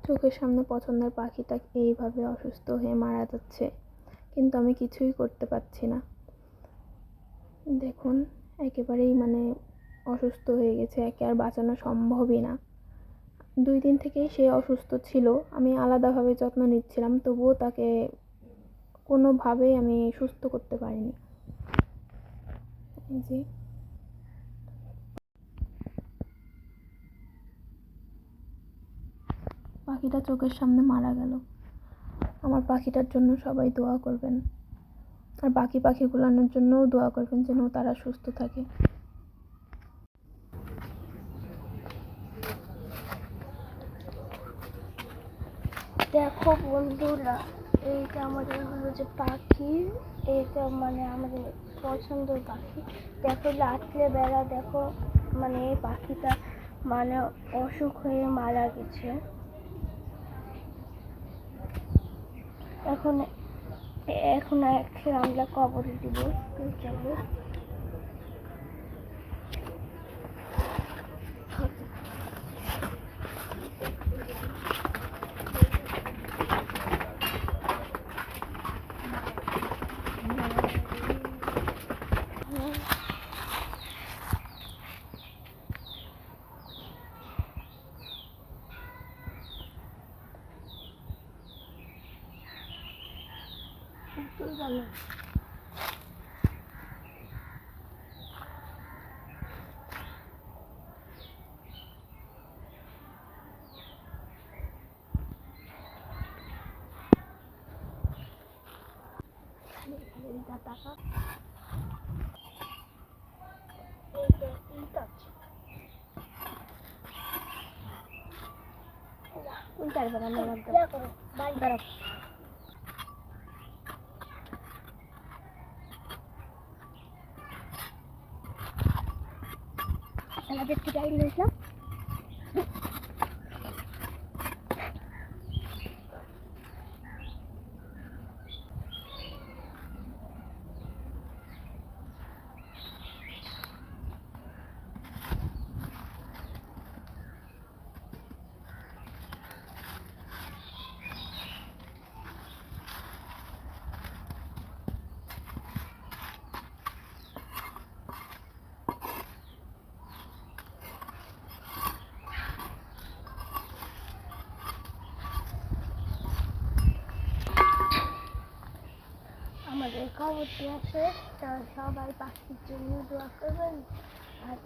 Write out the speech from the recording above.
চোখের সামনে পছন্দের পাখিটা এইভাবে অসুস্থ হয়ে মারা যাচ্ছে, কিন্তু আমি কিছুই করতে পারছি না। দেখুন, একেবারেই অসুস্থ হয়ে গেছে, একে আর বাঁচানো সম্ভবই না। 2 দিন থেকেই সে অসুস্থ ছিল, আমি আলাদাভাবে যত্ন নিচ্ছিলাম, তবুও তাকে কোনোভাবেই আমি সুস্থ করতে পারিনি। জি, পাখিটা চোখের সামনে মারা গেল। আমার পাখিটার জন্য সবাই দোয়া করবেন, আর বাকি পাখিগুলোর জন্যও দোয়া করবেন যেন তারা সুস্থ থাকে। দেখো বন্ধুরা, এইটা আমাদের হলো যে পাখি, এইটা আমাদের পছন্দের পাখি। দেখো রাত্রে বেলা দেখো এই পাখিটা অসুখ হয়ে মারা গেছে। এখন এখন আমরা কবরে দিব। চলো জানো টাকা আমাদের থেকে আইন নিয়েছিলাম। আমাদের খবরটি আছে, তারা সবাই পাখির জন্য দোয়া করবেন। আর